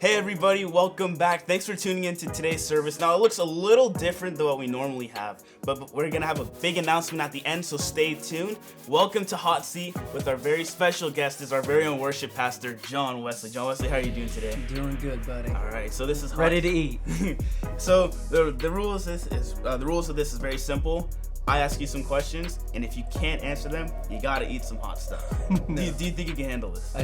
Hey everybody, welcome back. Thanks for tuning in to today's service. Now it looks a little different than what we normally have, but we're gonna have a big announcement at the end, so stay tuned. Welcome to Hot Seat with our very special guest is our very own worship pastor, John Wesley. John Wesley, how are you doing today? Doing good, buddy. All right, so this is Ready to eat. So the rules of this is very simple. I ask you some questions, and if you can't answer them, you gotta eat some hot stuff. No. Do you think you can handle this?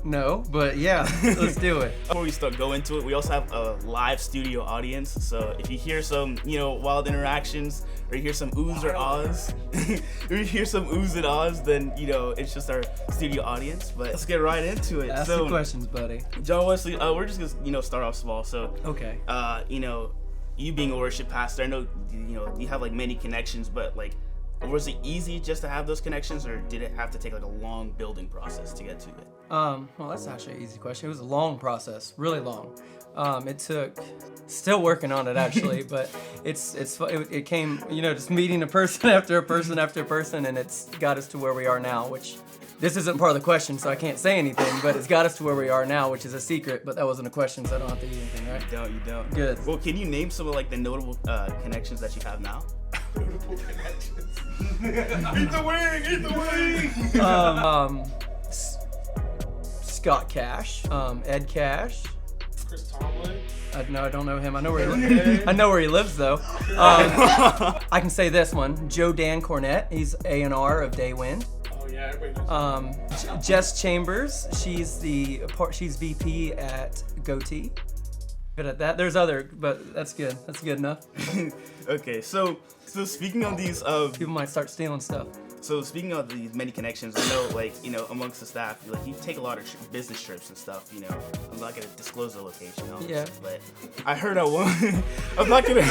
No, but yeah, let's do it. Before we go into it, we also have a live studio audience. So if you hear some, wild interactions, or you hear some oohs or ahs, then it's just our studio audience. But let's get right into it. Ask the questions, buddy. John Wesley, we're just gonna start off small. So okay. You being a worship pastor, I know you have like many connections, but like, was it easy just to have those connections, or did it have to take like a long building process to get to it? Well, that's actually an easy question. It was a long process, really long. It took, still working on it actually, but it came, just meeting a person after a person after a person, and it's got us to where we are now, which this isn't part of the question, so I can't say anything, but it's got us to where we are now, which is a secret, but that wasn't a question, so I don't have to eat anything, right? You don't. Good. Well, can you name some of like the notable connections that you have now? Notable connections. Eat the wing! Scott Cash, Ed Cash. Chris Tomlin. No, I don't know him. I know where he lives. I know where he lives though. I can say this one: Joe Dan Cornett. He's A&R of Daywind. Oh yeah, everybody knows. Jess Chambers. She's VP at Goatee. Good at that. There's other, but that's good. That's good enough. Okay, so speaking of these, People might start stealing stuff. So speaking of these many connections, I know, amongst the staff, you take a lot of business trips and stuff. I'm not gonna disclose the location, obviously, Yeah. but I heard at one. I'm not gonna.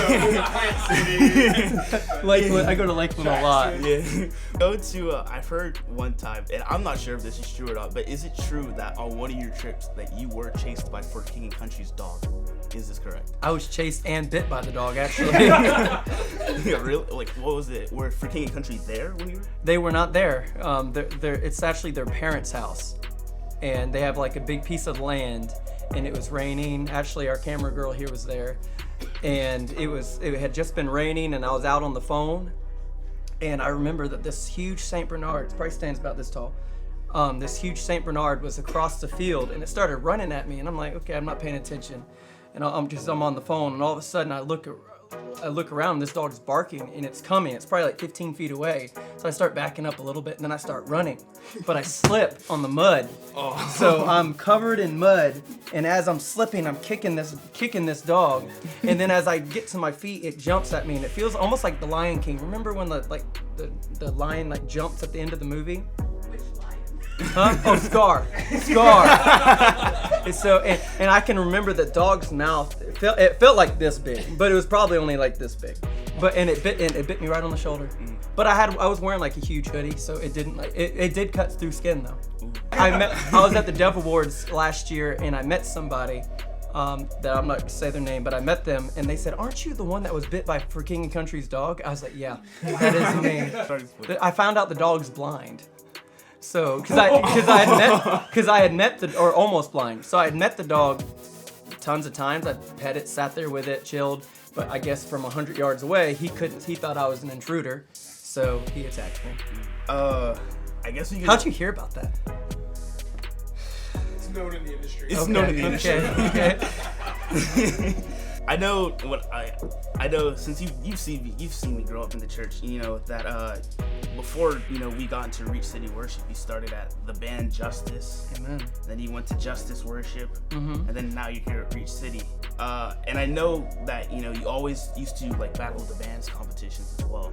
Lakewood. I go to Lakewood a lot. Yeah. I've heard one time, and I'm not sure if this is true or not, but is it true that on one of your trips that you were chased by For King and Country's dog? Is this correct? I was chased and bit by the dog, actually. Yeah, really? Like, what was it? Were For King and Country there when you were? They were not there. It's actually their parents' house, and they have like a big piece of land, and it was raining. Actually, our camera girl here was there, and it had just been raining, and I was out on the phone, and I remember that this huge Saint Bernard, it probably stands about this tall. This huge Saint Bernard was across the field, and it started running at me, and I'm like, okay, I'm not paying attention, and I'm on the phone, and all of a sudden I look around, and this dog is barking, and it's coming. It's probably like 15 feet away. So I start backing up a little bit, and then I start running. But I slip on the mud. Oh. So I'm covered in mud, and as I'm slipping, I'm kicking this dog. And then as I get to my feet, it jumps at me, and it feels almost like the Lion King. Remember when the lion like jumps at the end of the movie? Huh? Oh, Scar. And so, and I can remember the dog's mouth. It felt like this big, but it was probably only like this big. And it bit me right on the shoulder. But I was wearing like a huge hoodie, so it didn't it did cut through skin though. I was at the Dove Awards last year, and I met somebody that I'm not gonna say their name, but I met them, and they said, "Aren't you the one that was bit by For King and Country's dog?" I was like, "Yeah, that is me." I found out the dog's blind. So, because I had met or almost blind. So I had met the dog tons of times. I pet it, sat there with it, chilled. But I guess from 100 yards away, he thought I was an intruder, so he attacked me. I guess we can. How'd you hear about that? It's known in the industry. It's known in the industry. Okay. I know I know since you've seen me grow up in the church. That before we got into Reach City Worship, you started at the band Justice. Amen. Then you went to Justice Worship, Mm-hmm. and then now you're here at Reach City. And I know that you always used to like battle the bands competitions as well.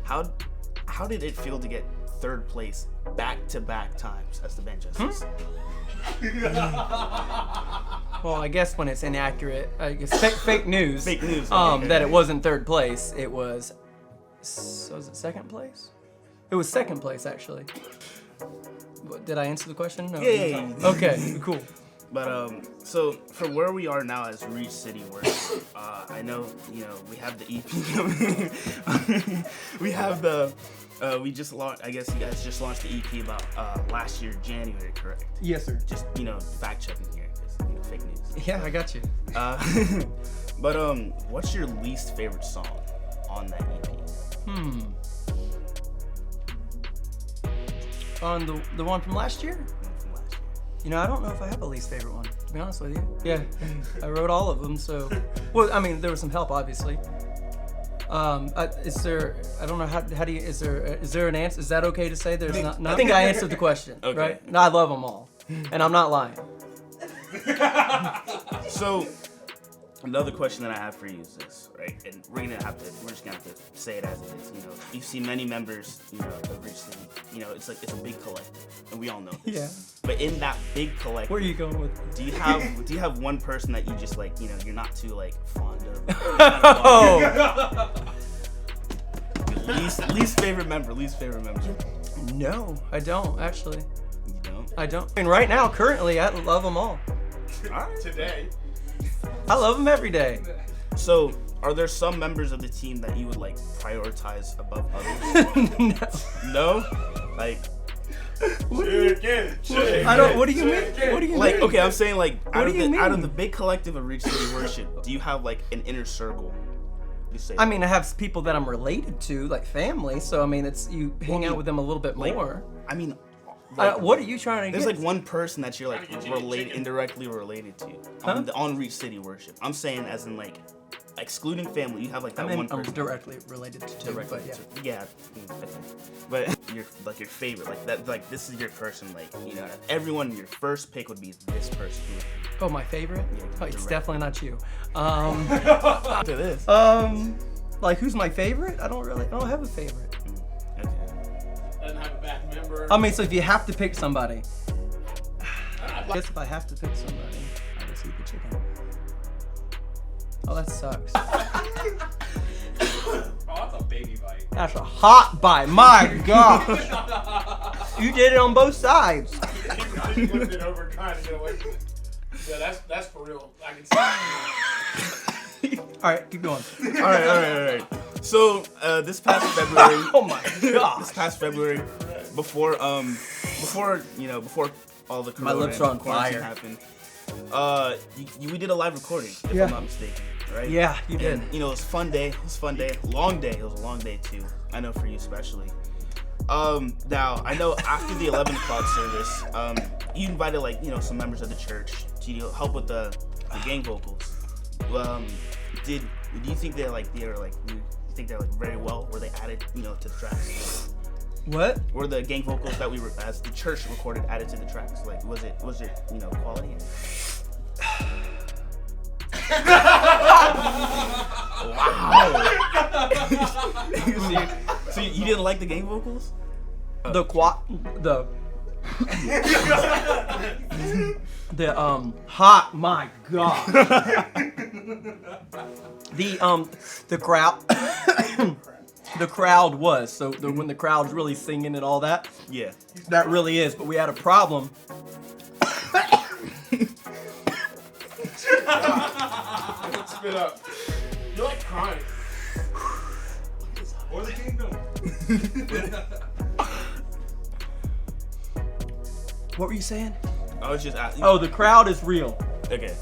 How did it feel to get third place back-to-back times as the band Justice? Well, I guess when it's inaccurate, I guess fake news. Fake news. That it wasn't third place. It was. So was it second place? It was second place actually. Did I answer the question? No. Yeah. Okay. Cool. But so from where we are now as Reach City Worship, I know we have the EP coming. We have the we just launched. I guess you guys just launched the EP about last year January, correct? Yes, sir. Just fact checking here, because fake news. Yeah, I got you. But what's your least favorite song on that EP? On the one from last year? From last year. You know, I don't know if I have a least favorite one, to be honest with you. Yeah, I wrote all of them, so... Well, I mean, there was some help, obviously. Is there... I don't know, how do you... Is there an answer? Is that okay to say there's not... I think I answered the question, Okay. right? No, I love them all. And I'm not lying. So, another question that I have for you is this, right? And we're just gonna have to say it as it is. You know, you see many members, you know, of Reach City. You know, it's a big collective, and we all know this. Yeah. But in that big collective, Where are you going with do you have one person that you just like, you know, you're not too like fond of? Oh! least favorite member. No, I don't, actually. You don't? I don't. I mean, right now, currently, I love them all. Alright. Today. I love them every day. So, are there some members of the team that you would like prioritize above others? No. No? Like, I don't. What do you mean? What do you like, mean? okay, I'm saying like out do you of mean? the big collective of Reach City Worship, do you have like an inner circle? You say. I mean, I have people that I'm related to, like family. So I mean, it's you hang out with them a little bit like, more. I mean, like, What are you trying to there's get? like one person that you're like Trying to get you chicken. indirectly related to Huh? on Reach City Worship. I'm saying as in like excluding family, you have like that I mean, one I'm person. directly related to two, Directly but yeah. but your favorite, like that, like this is your person, like, you know, everyone, your first pick would be this person. Oh, my favorite? Yeah, Oh, it's direct. definitely not you. After this. Like who's my favorite? I don't have a favorite. Okay. Doesn't have a back member. I mean, so if you have to pick somebody, I guess if I have to pick somebody, I just eat the chicken. Oh, that sucks. Oh, that's a baby bite. That's a hot bite. My gosh. You did it on both sides. He flipped it over trying to get away from it. Yeah, that's for real. I can see. All right, keep going. All right. So this past February. Oh my gosh. This past February, before all the My lips are on quarantine fire. happened, we did a live recording, if Yeah. I'm not mistaken, right? Yeah, you did. And, you know, it was a fun day. Long day. It was a long day too. I know for you especially. Now I know after the 11 o'clock service, you invited like, you know, some members of the church to, you know, help with the gang vocals. Do you think they're very well? Were they added, you know, to the tracks? What? Were the gang vocals that as the church recorded added to the tracks? Like, was it, you know, quality? Wow. so you didn't like the gang vocals? The hot, my god. The crowd the crowd was when the crowd's really singing and all that, Yeah. that really is, but we had a problem. Spit up. You're like crying. Or the kingdom. What were you saying? I was just asking. Oh, the crowd is real. Okay.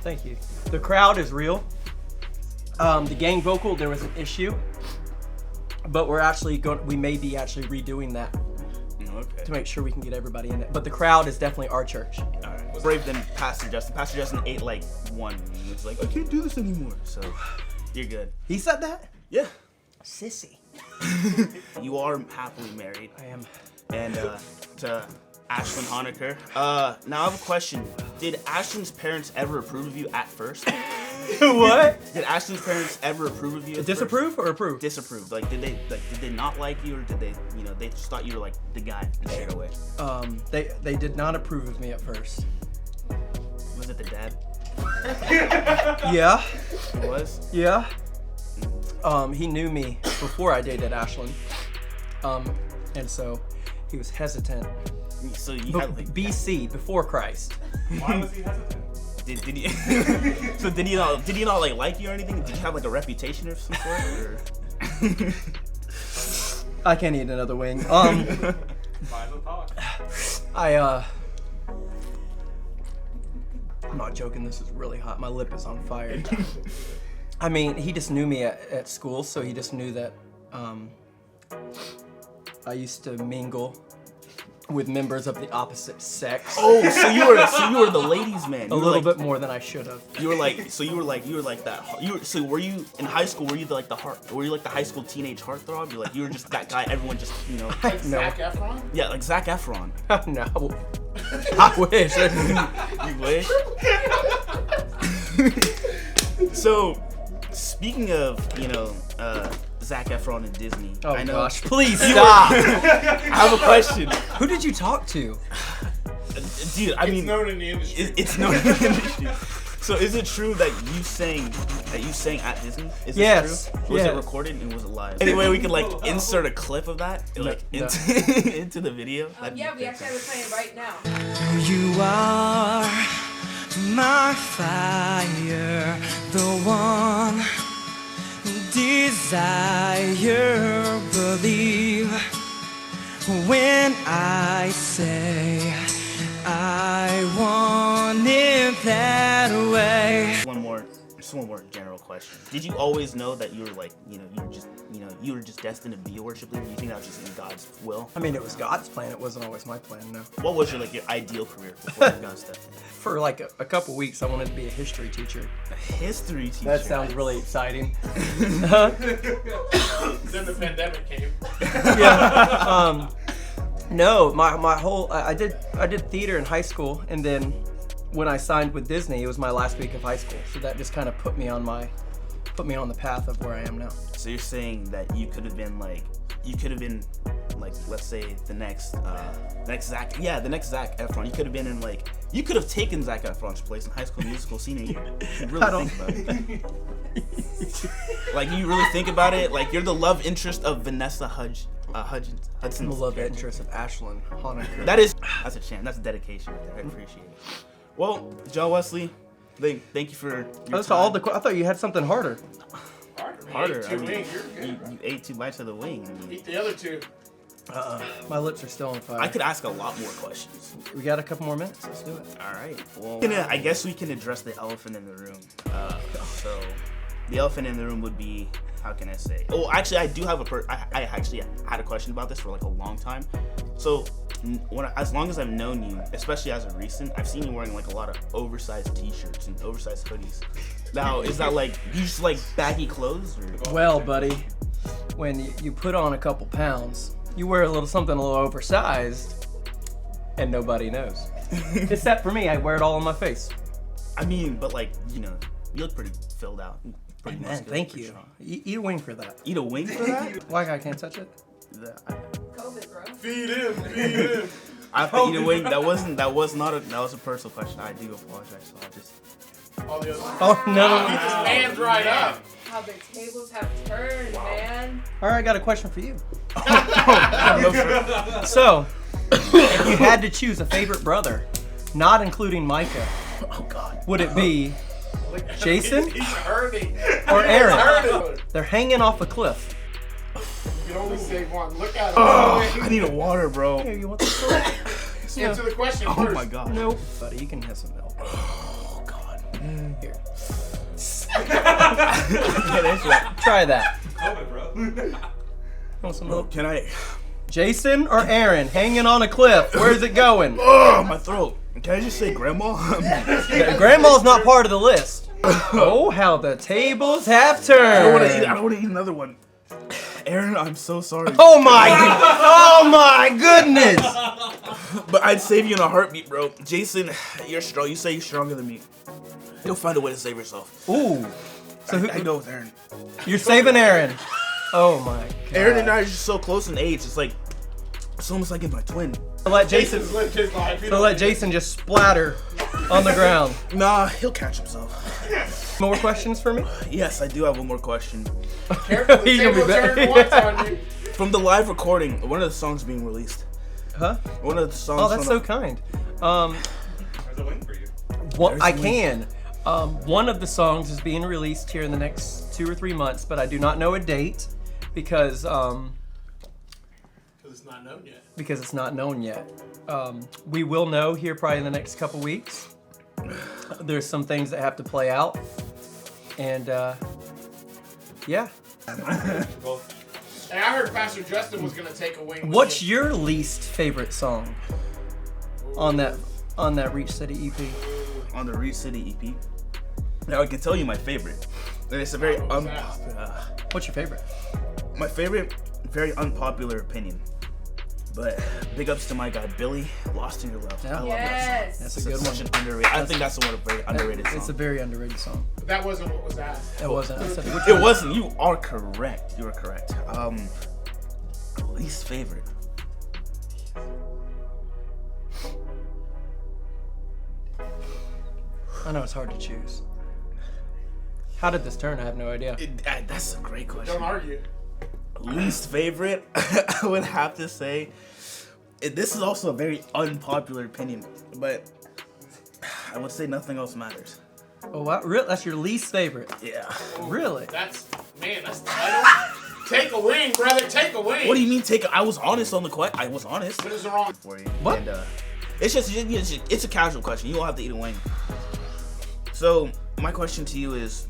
Thank you. The crowd is real. The gang vocal, there was an issue, but we may be actually redoing that Okay. to make sure we can get everybody in it. But the crowd is definitely our church. All right. Brave than Pastor Justin. Pastor Justin ate like one. And he was like, I can't do this anymore. So you're good. He said that? Yeah. Sissy. You are happily married. I am. And to Ashlyn Honecker. Now I have a question. Did Ashlyn's parents ever approve of you at first? What? Did Ashlyn's parents ever approve of you? At Disapprove or approve? First? Disapproved. Like, did they not like you, or did they, you know, they just thought you were like the guy straight away? They did not approve of me at first. Was it the dad? Yeah. It was. Yeah. He knew me before I dated Ashlyn. And so he was hesitant. So you had like BC, before Christ. Why was he hesitant? Did he? So did he not like you or anything? Did you have like a reputation or some sort? Or? I can't eat another wing. Might as well talk. I'm not joking, this is really hot. My lip is on fire. I mean, he just knew me at school, so he just knew that I used to mingle with members of the opposite sex. Oh, so you were the ladies' man. A little bit more than I should have. You were like that. So were you in high school? Were you the high school teenage heartthrob? You were just that guy. Everyone just Like Zac Efron? Yeah, like Zac Efron. No, I wish. You wish. So, speaking of Zac Efron and Disney, Oh I know. gosh, please stop. I have a question, Who did you talk to? dude. I It's mean, known in the industry. it's known in the industry. So is it true that you sang at Disney? Is it Yes, true? Was yes. it recorded and was it live? Anyway, we could like insert a clip of that like No. into the video. That'd be Yeah, we actually have it playing right now. You are my fire, the one desire, believe when I say I want it that way. Just one more general question. Did you always know that you were like, you were just destined to be a worship leader? Do you think that was just in God's will? I mean, it was God's plan. It wasn't always my plan, no. What was your ideal career before you got stuff? For like a couple weeks, I wanted to be a history teacher. A history teacher. That sounds really exciting. Then the pandemic came. Yeah. No, my whole I did theater in high school, and then when I signed with Disney, it was my last week of high school, so that just kind of put me on the path of where I am now. So you're saying that you could have been like, let's say the next Zac Efron. You could have been in you could have taken Zac Efron's place in High School Musical senior year. You really think about it. You really think about it. Like you're the love interest of Vanessa Hudson. I'm the love interest of Ashlyn Honaker. That's a chant. That's a dedication right there. I appreciate it. Well, John Wesley, thank you for your That's time. all I thought you had something harder. Harder. Two wings, you're good. You ate 2 bites of the wing. I mean, Eat the other two. My lips are still on fire. I could ask a lot more questions. We got a couple more minutes. Let's do it. All right. Well, I guess we can address the elephant in the room. So, the elephant in the room would be, how can I say? Oh, actually, I do have I actually had a question about this for a long time. So, as long as I've known you, especially as of recent, I've seen you wearing a lot of oversized T-shirts and oversized hoodies. Now, is that you just baggy clothes? Or? Well, buddy, when you put on a couple pounds, you wear something a little oversized, and nobody knows. Except for me, I wear it all on my face. I mean, but you look pretty filled out. Pretty Man, muscular, thank pretty you. strong. Eat a wing for that. Eat a wing for that? Why I can't touch it? COVID, bro. Feed him. I have to eat a wing. That was a personal question. I do apologize. So I'll just. All the other Oh no! Keep his hands right up. How the tables have turned, man. All right, I got a question for you. So, if you had to choose a favorite brother, not including Micah, Oh God. would it be Jason He's hurting. or Aaron? Hurting. They're hanging off a cliff. You can only say one. Look at him. I need a water, bro. Here, you want the story? Answer the question Oh first. my God. Nope, buddy, you can have some milk. Oh God. Here, Yeah, that's right. try that. COVID, bro. Want some milk? Can I? Jason or Aaron hanging on a cliff? Where's it going? Oh, my throat. Can I just say grandma? Grandma's not part of the list. Oh, how the tables have I turned. don't want to eat another one. Aaron, I'm so sorry. Oh my goodness. But I'd save you in a heartbeat, bro. Jason, you're strong. You say you're stronger than me. You'll find a way to save yourself. Ooh. So I go with Aaron. you're saving Aaron. Oh my god. Aaron and I are just so close in age. It's almost like he's my twin. Let Jason Jason's lived his life. so let Jason just splatter on the ground. Nah, he'll catch himself. More questions for me? Yes, I do have one more question. Careful, the He's gonna be table back. turned once on you. From the live recording, one of the songs being released. Huh? One of the songs. Oh, that's from so kind. Um, There's a wing for you. what I can. One of the songs is being released here in the next 2 or 3 months, but I do not know a date because Because it's not known yet. it's not known yet. We will know here probably in the next couple weeks. There's some things that have to play out, and yeah. Hey, I heard Pastor Justin was gonna take a wing. with What's you. your least favorite song on that Reach City EP? On the Reach City EP. Now I can tell you my favorite. And it's a very What's your favorite? my favorite, very unpopular opinion. But big ups to my guy Billy, Lost in Your Love. Yeah. I love Yes. That's a that. good It's one. such an underrated. I think that's one of a very underrated It's a song. very underrated song. That wasn't what was asked. It wasn't. I said, which It one? wasn't. You are correct. You are correct. Least favorite. I know it's hard to choose. How did this turn? I have no idea. That's a great question. Don't argue. Least favorite, I would have to say. This is also a very unpopular opinion, but I would say Nothing Else Matters. Oh wow, really? That's your least favorite? Yeah. Really? That's the title. Take a wing, brother. Take a wing. What do you mean take? I was honest on the question. I was honest What is wrong? for you. What? And, it's just it's a casual question. You don't have to eat a wing. So my question to you is,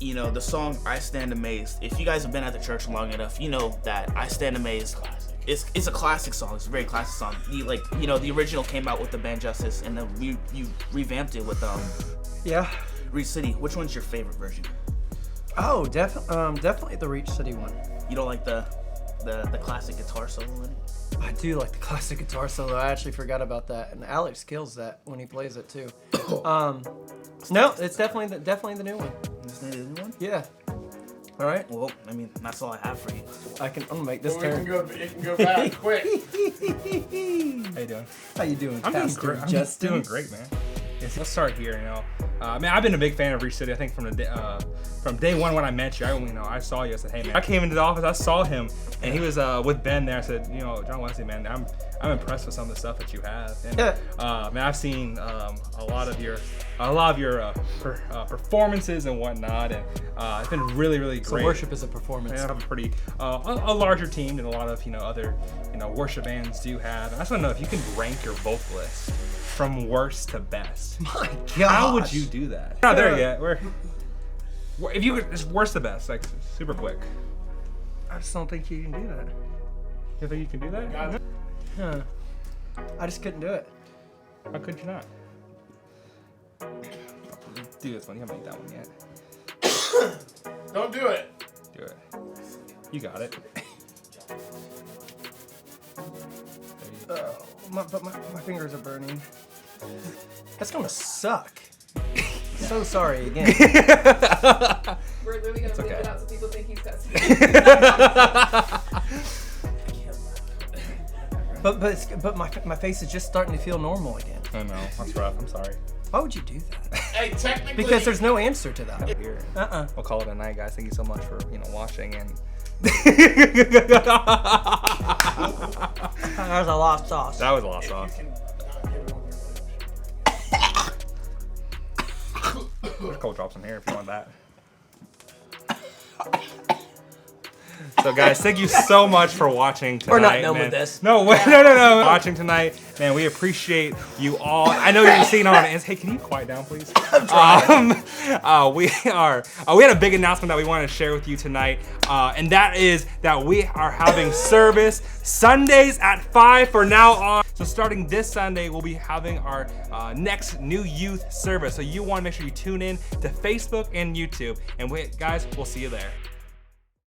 you know, the song "I Stand Amazed." If you guys have been at the church long enough, you know that "I Stand Amazed." It's a classic song. It's a very classic song. The original came out with the band Justice, and then you revamped it with Yeah. Reach City. Which one's your favorite version? Oh, definitely the Reach City one. You don't like the classic guitar solo in it? I do like the classic guitar solo. I actually forgot about that, and Alex kills that when he plays it too. No, it's definitely the new one. Isn't it the new one? Yeah. All right. Well, I mean, that's all I have for you. I'm gonna make this Well, it turn. can go back quick. How you doing? How you doing, I'm doing Pastor great. I'm Justin? doing great, man. Yes, let's start here. Man, I've been a big fan of Reach City. I think from day one when I met you, I saw you. I said, hey man. I came into the office, I saw him, and he was with Ben there. I said, John Wesley, man, I'm impressed with some of the stuff that you have. And man, I've seen a lot of your performances and whatnot, and it's been really, really So great. worship is a performance. I have a pretty a larger team than a lot of other worship bands do have. And I just want to know if you can rank your vocalists from worst to best. My God. How would you do that? We're not there yet. If you could, it's worst to best, like super quick. I just don't think you can do that. You think you can do that? God, Huh. I just couldn't do it. How could you not? Do this one. You haven't made that one yet. don't do it. Do it. You got it. But my fingers are burning. That's gonna suck. So sorry again. We're literally gonna leave okay. it out so people think he's cussing. but my face is just starting to feel normal again. I know. That's rough. I'm sorry. Why would you do that? Hey, technically. Because there's no answer to that. Here. Uh-uh. We'll call it a night, guys. Thank you so much for watching and. There's a lost sauce. That was a lost You sauce. can not get it on your lips. There's a couple drops in here if you want that. So guys, thank you so much for watching tonight. We're not done man. with this. No, wait, no. Watching tonight, man. We appreciate you all. I know you're seeing on it. Hey, can you quiet down, please? I'm trying. We had a big announcement that we wanted to share with you tonight, and that is that we are having service Sundays at 5 from now on. So starting this Sunday, we'll be having our next new youth service. So you want to make sure you tune in to Facebook and YouTube. And guys, we'll see you there.